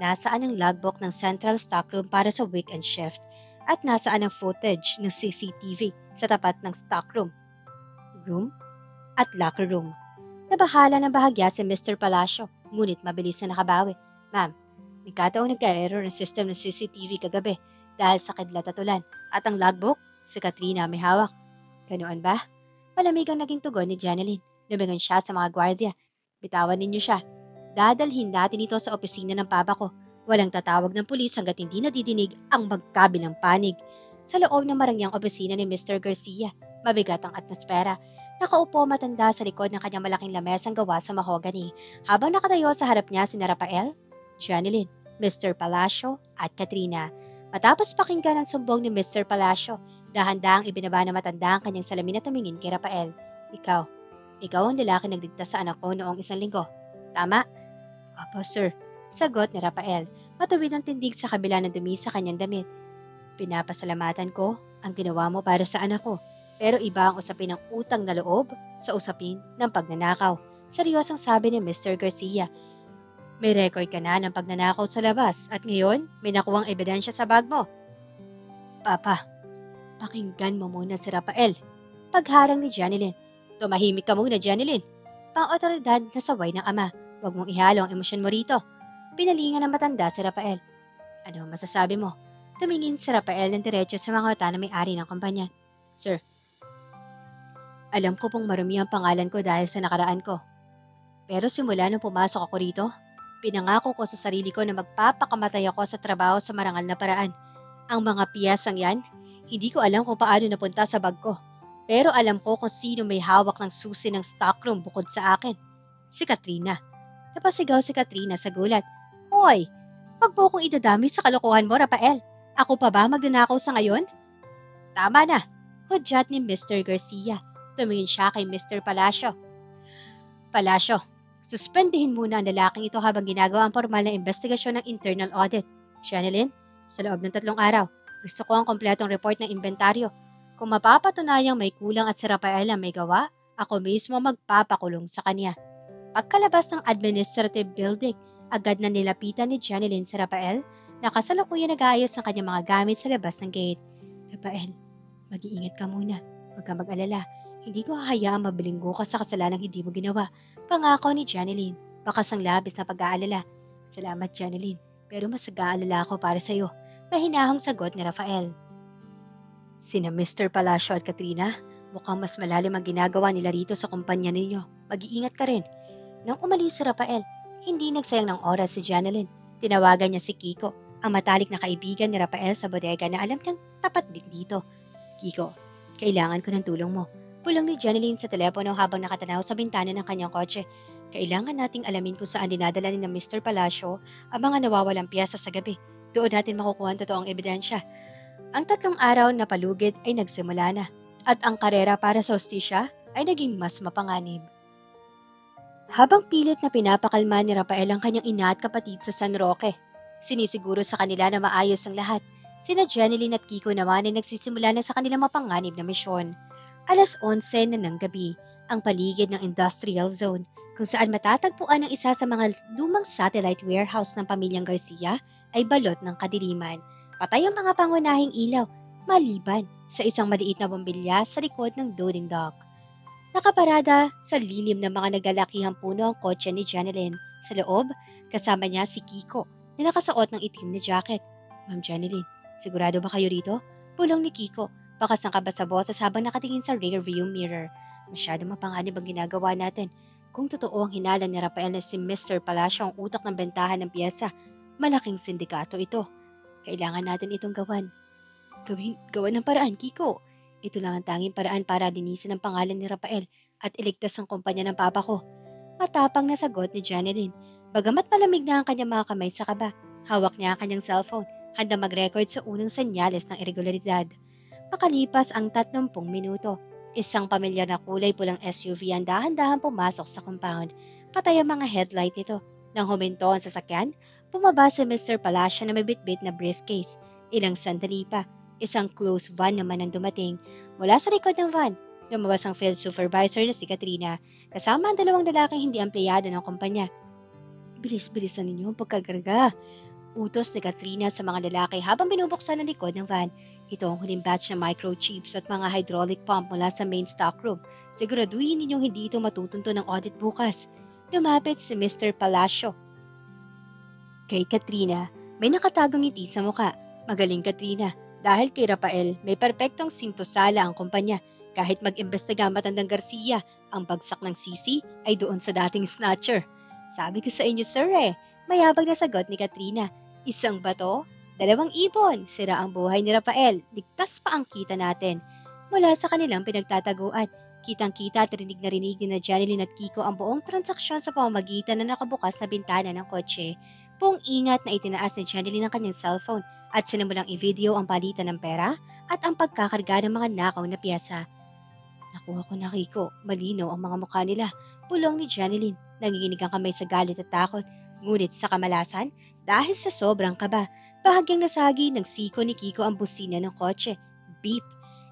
Nasaan ang logbook ng central stockroom para sa weekend shift? At nasaan ang footage ng CCTV sa tapat ng stockroom? Room? At locker room. Nabahala ng bahagya si Mr. Palacio, ngunit mabilis na nakabawi. Ma'am, nagkataong nagka-error ng system ng CCTV kagabi dahil sa kidlat at ulan. At ang logbook, si Katrina may hawak. Ganoon ba? Malamig ang naging tugon ni Janeline. Lumingon siya sa mga gwardya. Bitawan ninyo siya. Dadalhin natin ito sa opisina ng papa ko. Walang tatawag ng pulis hanggat hindi nadidinig ang magkabilang panig. Sa loob ng marangyang opisina ni Mr. Garcia, mabigat ang atmosfera. Nakaupo matanda sa likod ng kanyang malaking lamesang gawa sa mahogany, habang nakatayo sa harap niya sina Rafael, Janeline, Mr. Palacio at Katrina. Matapos pakinggan ang sumbong ni Mr. Palacio, dahan-dahang ibinaba na matanda ang kanyang salamin at tumingin kay Rafael. Ikaw ang lalaki nagligtas sa anak ko noong 1 linggo. Tama? Opo, sir. Sagot ni Rafael, matuwid ang tindig sa kabila ng dumi sa kanyang damit. Pinapasalamatan ko ang ginawa mo para sa anak ko. Pero iba ang usapin ng utang na loob sa usapin ng pagnanakaw. Seryosong sabi ni Mr. Garcia. May record ka na ng pagnanakaw sa labas at ngayon may nakuwang ebidensya sa bag mo. Papa, pakinggan mo muna si Rafael. Pagharang ni Janeline. Tumahimik ka muna, Janeline. Pang-otoridad na saway ng ama. Huwag mong ihalo ang emosyon mo rito. Pinalingan ng matanda si Rafael. Ano masasabi mo? Tumingin si Rafael ng diretso sa mga mata na may-ari ng kumpanya. Sir, alam ko pong marumi ang pangalan ko dahil sa nakaraan ko. Pero simula nung pumasok ako rito, pinangako ko sa sarili ko na magpapakamatay ako sa trabaho sa marangal na paraan. Ang mga piyasang yan, hindi ko alam kung paano napunta sa bag ko. Pero alam ko kung sino may hawak ng susi ng stockroom bukod sa akin. Si Katrina. Napasigaw si Katrina sa gulat. Hoy, wag mo kong idadami sa kalokohan mo, Rafael. Ako pa ba magnanakaw sa ngayon? Tama na, hudyat ni Mr. Garcia. Tumingin siya kay Mr. Palacio. Palacio, suspendihin muna ang lalaking ito habang ginagawa ang formal na investigasyon ng internal audit. Shanelyn, sa loob ng 3 araw, gusto ko ang kompletong report ng inventaryo. Kung mapapatunayang may kulang at si Rafael ang may gawa, ako mismo magpapakulong sa kanya. Pagkalabas ng administrative building, agad na nilapitan ni Janelyn si Rafael na kasalukuyan nag-aayos ng kanyang mga gamit sa labas ng gate. Rafael, mag-iingat ka muna. Huwag ka mag-alala. Hindi ko hahayaang mabilinggo ka sa kasalanang hindi mo ginawa. Pangako ni Janelyn, bakas ang labis na pag-aalala. Salamat, Janelyn, pero mas nag-aalala ako para sa iyo. Mahinahong sagot ni Rafael. Sina Mr. Palacio at Katrina, mukhang mas malalim ang ginagawa nila rito sa kumpanya ninyo. Mag-iingat ka rin. Nang umalis si Rafael, hindi nagsayang ng oras si Janelyn. Tinawagan niya si Kiko, ang matalik na kaibigan ni Rafael sa bodega na alam niyang tapat din dito. Kiko, kailangan ko ng tulong mo. Bulong ni Janelyn sa telepono habang nakatanaw sa bintana ng kanyang kotse. Kailangan nating alamin kung saan dinadala ni Mr. Palacio ang mga nawawalang piyesa sa gabi. Doon natin makukuha ang totoong ebidensya. Ang 3 araw na palugid ay nagsimula na at ang karera para sa hostisya ay naging mas mapanganib. Habang pilit na pinapakalma ni Rafael ang kanyang ina at kapatid sa San Roque, sinisiguro sa kanila na maayos ang lahat. Sina Janelyn at Kiko naman ay nagsisimula na sa kanilang mapanganib na misyon. 11:00 na ng gabi, ang paligid ng industrial zone kung saan matatagpuan ang isa sa mga lumang satellite warehouse ng pamilyang Garcia ay balot ng kadiliman. Patay ang mga pangunahing ilaw, maliban sa isang maliit na bombilya sa likod ng loading dock. Nakaparada sa lilim ng mga naglalakihang puno ang kotse ni Janelyn. Sa loob, kasama niya si Kiko na nakasuot ng itim na jacket. Ma'am Janelyn, sigurado ba kayo rito? Bulong ni Kiko, bakas ng kaba sa boses habang nakatingin sa rear view mirror. Masyado mapanganib ang ginagawa natin. Kung totoo ang hinala ni Rafael na si Mr. Palacio ang utak ng bentahan ng piyesa, malaking sindikato ito. Kailangan natin itong gawan. Gawan ng paraan, Kiko. Ito lang ang tanging paraan para linisin ang pangalan ni Rafael at iligtas ang kumpanya ng papa ko. Matapang na sagot ni Janelyn. Bagamat malamig na ang kanyang mga kamay sa kaba, hawak niya ang kanyang cellphone, handa mag-record sa unang senyales ng irregularidad. Makalipas ang 30 minuto, isang pamilyar na kulay pulang SUV ang dahan-dahan pumasok sa compound. Patay ang mga headlight nito. Nang huminto ang sasakyan, bumaba si Mr. Palacio na may bitbit na briefcase. Ilang sandali pa, isang closed van naman ang dumating. Mula sa likod ng van, lumabas ang field supervisor na si Katrina, kasama ang 2 lalaking hindi empleyado ng kumpanya. Bilis-bilisan ninyo ang pagkagarga. Utos ni Katrina sa mga lalaki habang binubuksan ang likod ng van. Ito ang huling batch ng microchips at mga hydraulic pump mula sa main stockroom. Siguraduhin ninyong hindi ito matutunto ng audit bukas. Lumapit si Mr. Palacio kay Katrina, may nakatagong ngiti sa muka. Magaling, Katrina. Dahil kay Rafael, may perpektong sintosala ang kumpanya. Kahit mag-imbestiga matandang Garcia, ang bagsak ng sisi ay doon sa dating snatcher. Sabi ko sa inyo, sir mayabag na sagot ni Katrina. Isang bato, 2 ibon, sira ang buhay ni Rafael, ligtas pa ang kita natin. Mula sa kanilang pinagtataguan, kitang-kita at rinig na rinig ni Janelyn at Kiko ang buong transaksyon sa pamamagitan ng nakabukas na bintana ng kotse. Buong ingat na itinaas ni Janelyn ang kanyang cellphone at sinimulang i-video ang palitan ng pera at ang pagkakarga ng mga nakaw na piyesa. Nakuha ko na, Kiko, malinaw ang mga mukha nila. Bulong ni Janelyn, nanginginig ang kamay sa galit at takot. Ngunit sa kamalasan, dahil sa sobrang kaba, bahagyang nasagi ng siko ni Kiko ang busina ng kotse. Beep!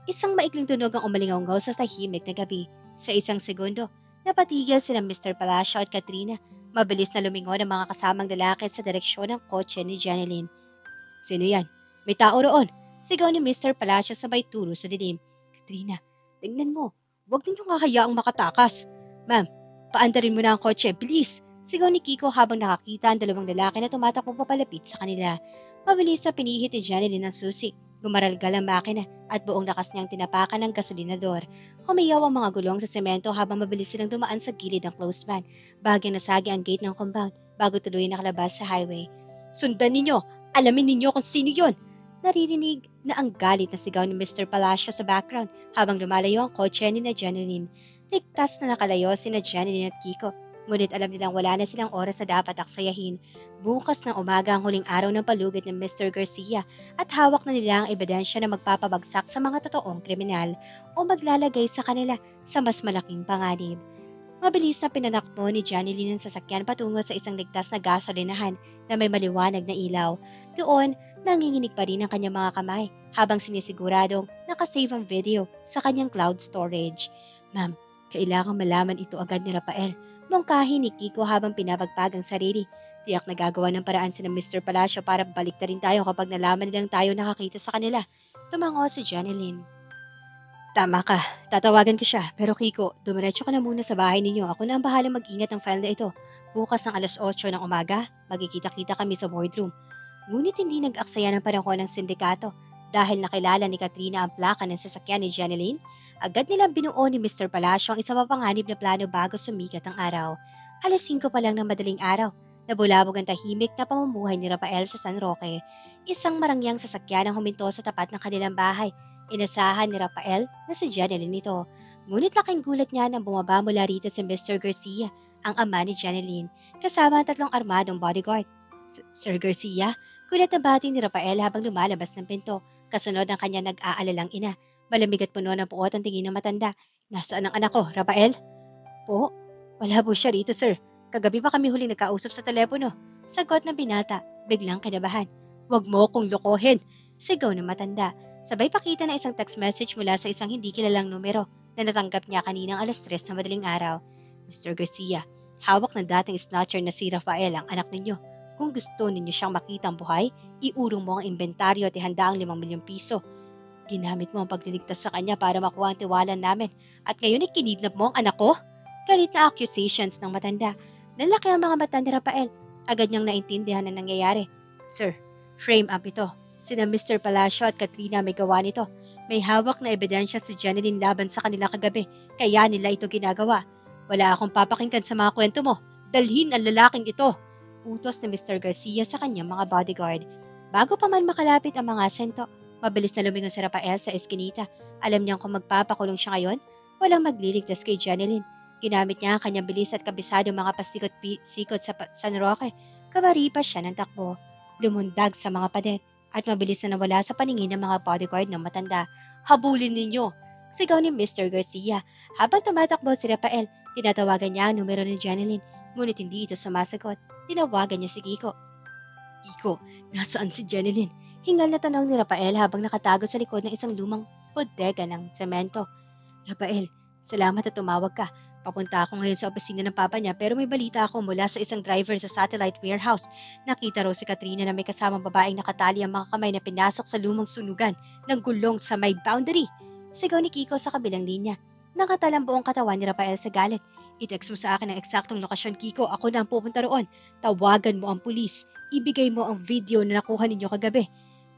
Isang maikling tunog ang umalingaw sa tahimik na gabi. Sa isang segundo, napatigil sila Mr. Palacio at Katrina. Mabilis na lumingon ang mga kasamang lalaki sa direksyon ng kotse ni Janelyn. Sino yan? May tao roon! Sigaw ni Mr. Palacio sabay turo sa dilim. Katrina, tingnan mo. Huwag ninyong hahayaang makatakas. Ma'am, paandarin mo na ang kotse, bilis! Sigaw ni Kiko habang nakakita ang dalawang lalaki na tumatakbo papalapit sa kanila. Mabilis na pinihit ni Janeline ang susi. Gumaralgal ang makina at buong lakas niyang tinapakan ng gasolinador. Humiyaw ang mga gulong sa semento habang mabilis silang dumaan sa gilid ng closed van. Bagyang nasagi ang gate ng compound bago tuloy nakalabas sa highway. Sundan ninyo! Alamin ninyo kung sino yon! Naririnig na ang galit na sigaw ni Mr. Palacio sa background habang lumalayo ang kotse ni na Janeline. Ligtas na nakalayo si na Janeline at Kiko. Ngunit alam nilang wala na silang oras na dapat aksayahin. Bukas ng umaga ang huling araw ng palugit ng Mr. Garcia at hawak na nila ang ebidensya na magpapabagsak sa mga totoong kriminal o maglalagay sa kanila sa mas malaking panganib. Mabilis na pinanakbo ni Janeline ang sasakyan patungo sa isang ligtas na gasolinahan na may maliwanag na ilaw. Doon, nanginginig pa rin ang kanyang mga kamay habang sinisiguradong nakasave ang video sa kanyang cloud storage. Ma'am, kailangan malaman ito agad ni Rafael. Mungkahi ni Kiko habang pinapagpag ang sarili. Tiyak na gagawa ng paraan si Mr. Palacio para balik na rin tayo kapag nalaman nilang tayo nakakita sa kanila. Tumango si Janeline. Tama ka, tatawagan ko siya. Pero Kiko, dumiretso ka na muna sa bahay ninyo. Ako na ang bahala mag-ingat ng file na ito. Bukas ng alas 8 ng umaga, magkikita-kita kami sa boardroom. Ngunit hindi nag-aksaya ng panahon ng sindikato. Dahil nakilala ni Katrina ang plaka ng sasakyan ni Janeline, agad nilang binuo ni Mr. Palacio ang isa mapanganib na plano bago sumikat ang araw. Alas 5 pa lang ng madaling araw, nabulabog ang tahimik na pamumuhay ni Rafael sa San Roque. Isang marangyang sasakyan ang huminto sa tapat ng kanilang bahay. Inasahan ni Rafael na si Janeline nito. Ngunit laking gulat niya nang bumaba mula rito si Mr. Garcia, ang ama ni Janeline, kasama ang 3 armadong bodyguard. Sir Garcia, gulat na bati ni Rafael habang lumalabas ng pinto. Kasunod ang kanya nag-aalalang ina. Malamig at puno ng puot ang tingin ng matanda. Nasaan ang anak ko, Rafael? Po, wala po siya rito, sir. Kagabi pa kami huling nagkausap sa telepono. Sagot ng binata, biglang kinabahan. Huwag mo kong lokohin, sigaw ng matanda. Sabay pakita ng isang text message mula sa isang hindi kilalang numero na natanggap niya kaninang alas 3 na madaling araw. Mr. Garcia, hawak ng dating snatcher na si Rafael ang anak ninyo. Kung gusto ninyo siyang makitang buhay, iurong mo ang inventaryo at ihanda ang 5 milyong piso. Ginamit mo ang pagliligtas sa kanya para makuha ang tiwala namin at ngayon ay kinidnap mo ang anak ko? Galit na accusations ng matanda. Nalaki ang mga mata ni Rafael. Agad niyang naintindihan ang nangyayari. Sir, frame up ito. Sina Mr. Palacio at Katrina may gawa nito. May hawak na ebidensya si Janeline laban sa kanila kagabi, kaya nila ito ginagawa. Wala akong papakinggan sa mga kwento mo. Dalhin ang lalaking ito. Utos ni Mr. Garcia sa kanyang mga bodyguard. Bago pa man makalapit ang mga asento, mabilis na lumingon si Rafael sa eskinita. Alam niyang kung magpapakulong siya ngayon, walang magliligtas kay Janeline. Ginamit niya ang kanyang bilis at kabisado mga pasikot-sikot sa San Roque. Kabaripas siya ng takbo. Lumundag sa mga pader at mabilis na nawala sa paningin ng mga bodyguard ng matanda. Habulin ninyo! Sigaw ni Mr. Garcia. Habang tumatakbo si Rafael, tinatawagan niya ang numero ni Janeline. Ngunit hindi ito sumasagot. Tinawagan niya si Kiko. Kiko, nasaan si Janeline? Hingal na tanong ni Rafael habang nakatago sa likod ng isang lumang bodega ng semento. Rafael, salamat at tumawag ka. Papunta ako ngayon sa opisina ng papa niya pero may balita ako mula sa isang driver sa satellite warehouse. Nakita raw si Katrina na may kasamang babaeng nakatali ang mga kamay na pinasok sa lumang sunugan ng gulong sa may boundary. Sigaw ni Kiko sa kabilang linya. Nakatalang buong katawan ni Rafael sa galit. I-text mo sa akin ang eksaktong lokasyon, Kiko. Ako na ang pupunta roon. Tawagan mo ang pulis. Ibigay mo ang video na nakuha ninyo kagabi.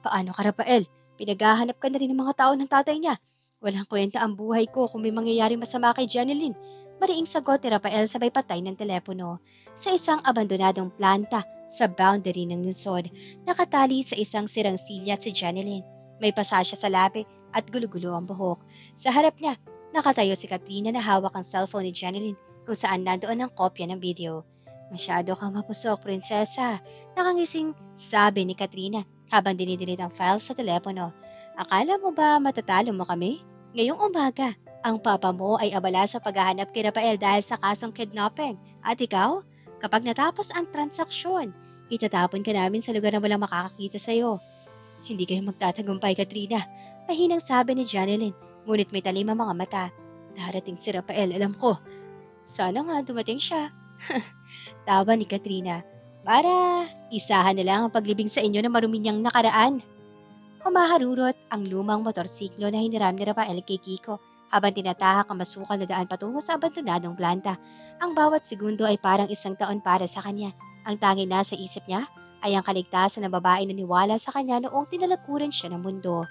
Paano ka, Rafael? Pinaghahanap ka na rin ng mga tao ng tatay niya. Walang kwenta ang buhay ko kung may mangyayari masama kay Janeline. Mariing sagot ni Rafael sabay patay ng telepono. Sa isang abandonadong planta sa boundary ng lungsod, nakatali sa isang sirang silya si Janeline. May pasasya sa labi at gulo-gulo ang buhok. Sa harap niya, nakatayo si Katrina na hawak ang cellphone ni Janeline kung saan nandoon ang kopya ng video. Masyado kang mapusok, prinsesa. Nakangising sabi ni Katrina habang dinidelete ang file sa telepono. Akala mo ba matatalo mo kami? Ngayong umaga, ang papa mo ay abala sa paghahanap kay Rafael dahil sa kasong kidnapping. At ikaw, kapag natapos ang transaksyon, itatapon ka namin sa lugar na walang makakakita sa'yo. Hindi kayo magtatagumpay, Katrina. Mahinang sabi ni Janeline, ngunit may talim ang mga mata. Darating si Rafael, alam ko. Sana nga dumating siya. Tawa ni Katrina. Para isahan na lang ang paglibing sa inyo na marumi niyang nakaraan. Humaharurot ang lumang motorsiklo na hiniram ni Rafael kay Kiko. habang tinatahak ang masukal na daan patungo sa abandonadong planta. Ang bawat segundo ay parang isang taon para sa kanya. Ang tanging nasa isip niya ay ang kaligtasan ng babae na niwala sa kanya noong tinalakuran siya ng mundo.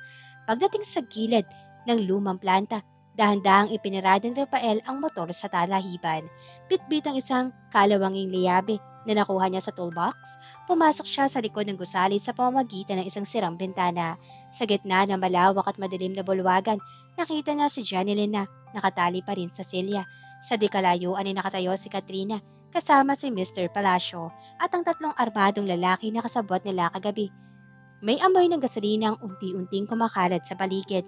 Pagdating sa gilid ng lumang planta, dahan-dahang ipinarada ni Rafael ang motor sa talahiban. Bitbit ang isang kalawanging liyabe na nakuha niya sa toolbox. Pumasok siya sa likod ng gusali sa pamamagitan ng isang sirang bintana. Sa gitna ng malawak at madilim na bulwagan, nakita na si Janeline na nakatali pa rin sa silya. Sa di kalayuan ay nakatayo si Katrina kasama si Mr. Palacio at ang tatlong armadong lalaki na kasabwat nila kagabi. May amoy ng gasolina ang unti-unting kumakalat sa paligid.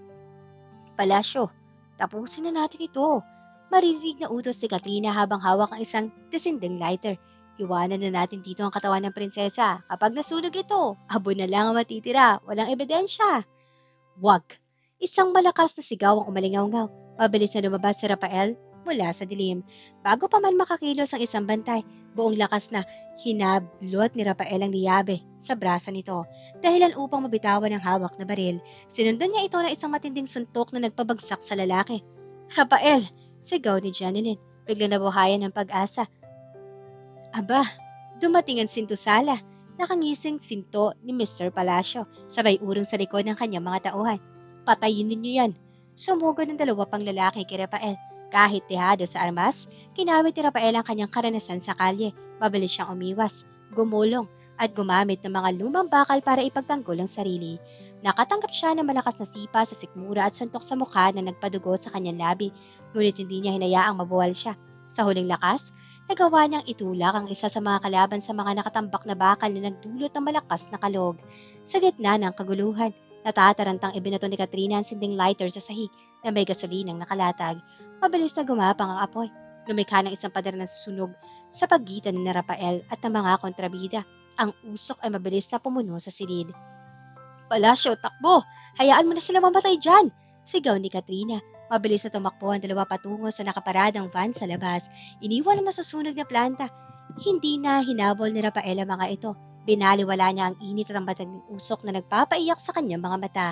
Palacio, tapusin na natin ito. Maririnig na utos si Katrina habang hawak ang isang desinding lighter. Iwanan na natin dito ang katawan ng prinsesa. Kapag nasunog ito, abo na lang ang matitira. Walang ebidensya. Wag! Isang malakas na sigaw ang umalingaw-ngaw. Mabilis na lumabas si Rafael mula sa dilim. Bago pa man makakilos ang isang bantay, buong lakas na hinablot ni Rafael ang liyabe sa braso nito. Dahilan upang mabitawan ang hawak na baril, sinundan niya ito ng isang matinding suntok na nagpabagsak sa lalaki. Rafael! Sigaw ni Janeline. Biglang nabuhayan ng pag-asa. Aba, dumating ang sintusala. Nakangising sinto ni Mr. Palacio, sabay urong sa likod ng kanyang mga tauhan. Patayin ninyo yan. Sumugod ng dalawa pang lalaki kay Rafael. Kahit tihado sa armas, kinawit ni Rafael ang kanyang karanasan sa kalye. Mabilis siyang umiwas, gumulong, at gumamit ng mga lumang bakal para ipagtanggol ang sarili. Nakatanggap siya ng malakas na sipa sa sikmura at suntok sa mukha na nagpadugo sa kanyang labi, ngunit hindi niya hinayaang mabuwal siya. Sa huling lakas, nagawa niyang itulak ang isa sa mga kalaban sa mga nakatambak na bakal na nagdulot ng malakas na kalog. Sa gitna ng kaguluhan, natatarantang ibinato ni Katrina ang sinding lighter sa sahig na may gasolinang nakalatag. Mabilis na gumapang ang apoy. Lumikha ng isang pader ng sunog sa pagitan ni Rafael at ng mga kontrabida. Ang usok ay mabilis na pumuno sa silid. Palacio, takbo! Hayaan mo na sila mamatay dyan! Sigaw ni Katrina. Mabilis na tumakbo ang dalawa patungo sa nakaparadang van sa labas. Iniwan ang nasusunog na planta. Hindi na hinabol ni Rafael ang mga ito. Binaliwala niya ang init at ang batang usok na nagpapaiyak sa kanyang mga mata.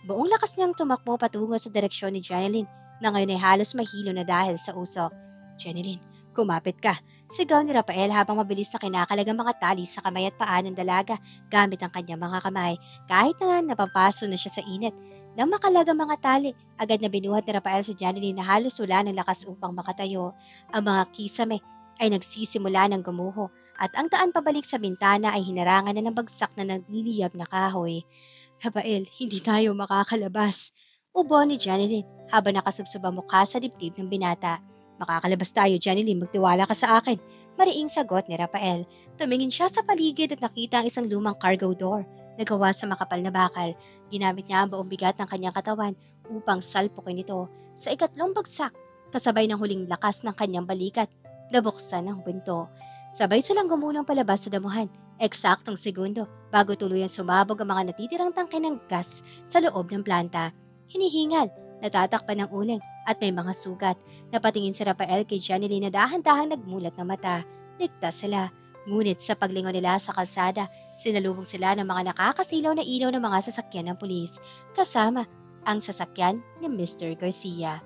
Buong lakas niyang tumakbo patungo sa direksyon ni Janeline, na ngayon ay halos mahilo na dahil sa usok. Janeline, kumapit ka! Sigaw ni Rafael habang mabilis na kinakalagang mga tali sa kamay at paa ng dalaga gamit ang kanyang mga kamay. Kahit na napapaso na siya sa init, nang makalagang mga tali, agad na binuhat ni Rafael si Janeline na halos wala ng lakas upang makatayo. Ang mga kisame ay nagsisimula ng gumuho at ang daan pabalik sa bintana ay hinarangan na ng bagsak na nagliliyab na kahoy. Rafael, hindi tayo makakalabas. Ubo ni Janeline habang nakasubsob ang mukha sa dibdib ng binata. Makakalabas tayo, Janeline, magtiwala ka sa akin. Mariing sagot ni Rafael. Tumingin siya sa paligid at nakita ang isang lumang cargo door na gawa sa makapal na bakal. Ginamit niya ang buong bigat ng kanyang katawan upang salpukin ito. Sa ikatlong bagsak, kasabay ng huling lakas ng kanyang balikat, nabuksan ang pinto. Sabay silang gumulong palabas sa damuhan. Eksaktong segundo bago tuluyang sumabog ang mga natitirang tangke ng gas sa loob ng planta. Hinihingal, natatakpan ng uling at may mga sugat. Napatingin si Rafael kay Janeline na dahan-dahang nagmulat ng mata. Ligtas sila. Ngunit sa paglingon nila sa kalsada, sinalubong sila ng mga nakakasilaw na ilaw ng mga sasakyan ng pulis, kasama ang sasakyan ni Mr. Garcia.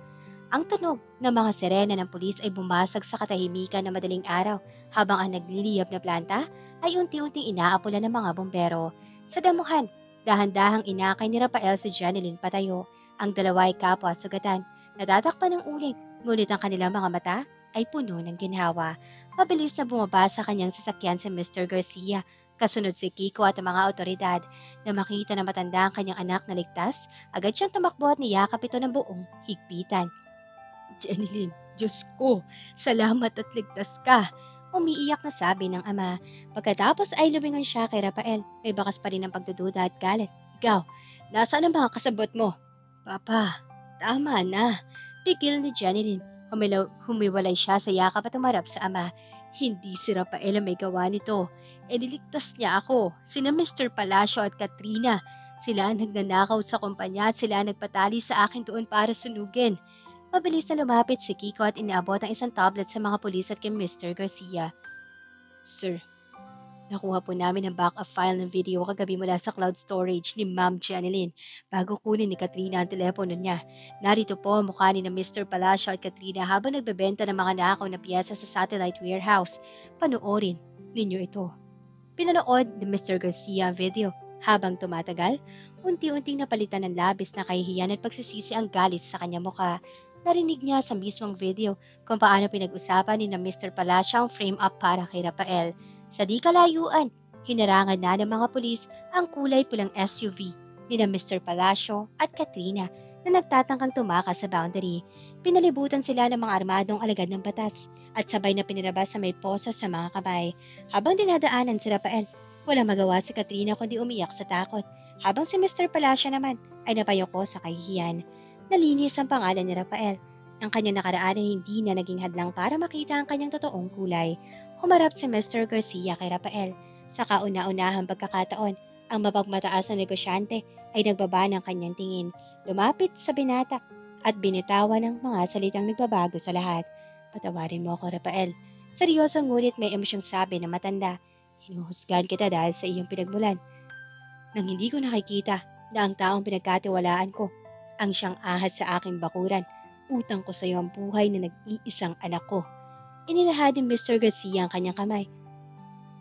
Ang tunog ng mga sirena ng pulis ay bumasag sa katahimikan ng madaling araw habang ang nagliliyab na planta ay unti-unting inaapula ng mga bombero. Sa damuhan, dahan-dahang inakay ni Rafael si Janeline patayo. Ang dalawa ay kapwa sugatan, natatakpan ng uling, ngunit ang kanilang mga mata ay puno ng ginhawa. Mabilis na bumaba sa kanyang sasakyan si Mr. Garcia, kasunod si Kiko at ang mga otoridad. Na makita na matanda ang kanyang anak na ligtas, agad siyang tumakbo at niyakap ito ng buong higpitan. Janeline, Diyos ko, salamat at ligtas ka! Umiiyak na sabi ng ama. Pagkatapos ay lumingon siya kay Rafael. May bakas pa rin ang pagdududa at galit. Ikaw, nasaan ang mga kasabot mo? Papa, tama na. Pigil ni Janeline. Humiwalay siya sa yakap at umarap sa ama. Hindi si Rafael ang may gawa nito. Niligtas niya ako. Sina Mr. Palacio at Katrina. Sila ang nagnanakaw sa kumpanya at sila ang nagpatali sa akin doon para sunugin. Mabilis na lumapit si Kiko at inaabot ang isang tablet sa mga pulis at kay Mr. Garcia. Sir, Nakuha po namin ang backup file ng video kagabi mula sa cloud storage ni Ma'am Janeline bago kunin ni Katrina ang telepono niya. Narito po ang mukha ni na Mr. Palacio at Katrina habang nagbebenta ng mga nakaw na piyesa sa satellite warehouse. Panoorin ninyo ito. Pinanood ni Mr. Garcia ang video. Habang tumatagal, unti-unting napalitan ng labis na kahihiyan at pagsisisi ang galit sa kanyang mukha. Narinig niya sa mismong video kung paano pinag-usapan ni na Mr. Palacio ang frame-up para kay Rafael. Sa di kalayuan, hinarangan na ng mga pulis ang kulay pulang SUV ni na Mr. Palacio at Katrina na nagtatangkang tumakas sa boundary. Pinalibutan sila ng mga armadong alagad ng batas at sabay na pinirabas sa may posa sa mga kamay. Habang dinadaanan si Rafael, walang magawa si Katrina kundi umiyak sa takot. Habang si Mr. Palacio naman ay napayoko sa kahihiyan. Nalinis ang pangalan ni Rafael. Ang kanyang nakaraan ay hindi na naging hadlang para makita ang kanyang totoong kulay. Humarap si Mr. Garcia kay Rafael. Sa kauna-unahang pagkakataon, ang mapagmataas na negosyante ay nagbaba ng kanyang tingin. Lumapit sa binata at binitawan ng mga salitang nagbabago sa lahat. Patawarin mo ako, Rafael. Seryoso ngunit may emosyong sabi na matanda. Hinuhusgahan kita dahil sa iyong pinagmulan. Nang hindi ko nakikita na ang taong pinagkatiwalaan ko ang siyang ahas sa aking bakuran, utang ko sa iyo ang buhay na nag-iisang anak ko. Inilahad ni Mr. Garcia ang kanyang kamay.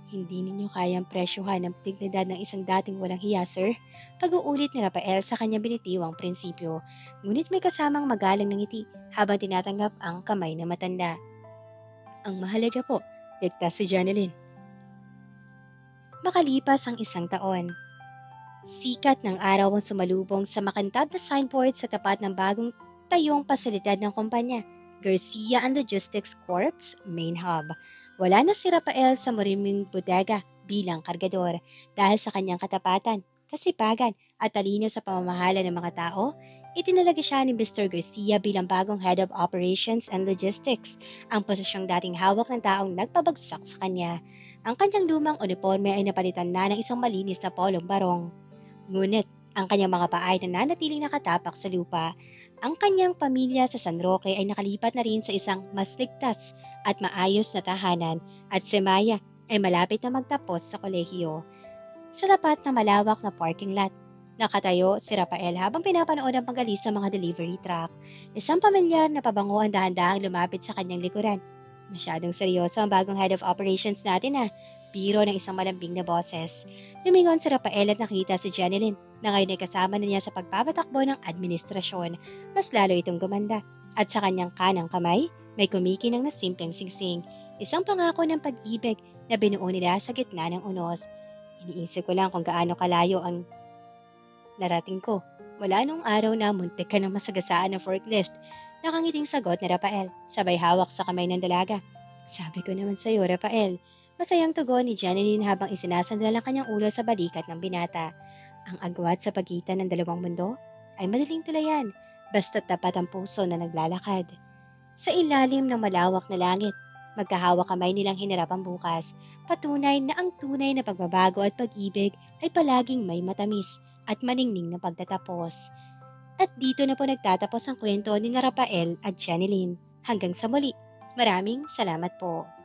Hindi ninyo kayang presyuhan ang dignidad ng isang dating walang hiya, sir. Pag-uulit ni Rafael sa kanyang binitiwang prinsipyo, ngunit may kasamang magalang ng ngiti habang tinatanggap ang kamay na matanda. Ang mahalaga po, ligtas si Janeline. Makalipas ang isang taon, sikat ng araw ang sumalubong sa makintab na signboard sa tapat ng bagong tayong pasilidad ng kumpanya, Garcia and Logistics Corp's main hub. Wala na si Rafael sa mariming bodega bilang kargador dahil sa kanyang katapatan, kasipagan at talino sa pamamahala ng mga tao. Itinalaga siya ni Mr. Garcia bilang bagong Head of Operations and Logistics, ang posisyong dating hawak ng taong nagpabagsak sa kanya. Ang kanyang lumang uniforme ay napalitan na ng isang malinis na polong barong. Ngunit, ang kanyang mga paa ay nananatiling nakatapak sa lupa. Ang kanyang pamilya sa San Roque ay nakalipat na rin sa isang mas ligtas at maayos na tahanan at si Maya ay malapit na magtapos sa kolehiyo. Sa tapat na malawak na parking lot, nakatayo si Rafael habang pinapanood ang pag-alis ng mga delivery truck. Isang pamilyar na pabango ang dahan-dahang lumapit sa kanyang likuran. Masyadong seryoso ang bagong head of operations natin biro ng isang malambing na boses. Lumingon si Rafael at nakita si Janeline na ngayon ay kasama na niya sa pagpapatakbo ng administrasyon. Mas lalo itong gumanda. At sa kanyang kanang kamay, may kumikinang na simpleng singsing. Isang pangako ng pag-ibig na binuo nila sa gitna ng unos. Iniisip ko lang kung gaano kalayo ang narating ko. Wala nung araw na muntik ka ng masagasaan ng forklift. Nakangiting sagot ni Rafael, sabay hawak sa kamay ng dalaga. Sabi ko naman sa iyo, Rafael. Masayang tugon ni Janeline habang isinasandal ang kanyang ulo sa balikat ng binata. Ang agwat sa pagitan ng dalawang mundo ay madaling tulayan, basta't tapat ang puso na naglalakad. Sa ilalim ng malawak na langit, magkahawak kamay nilang hinarap ang bukas, patunay na ang tunay na pagbabago at pag-ibig ay palaging may matamis at maningning na pagtatapos. At dito na po nagtatapos ang kwento ni Rafael at Janeline. Hanggang sa muli, maraming salamat po.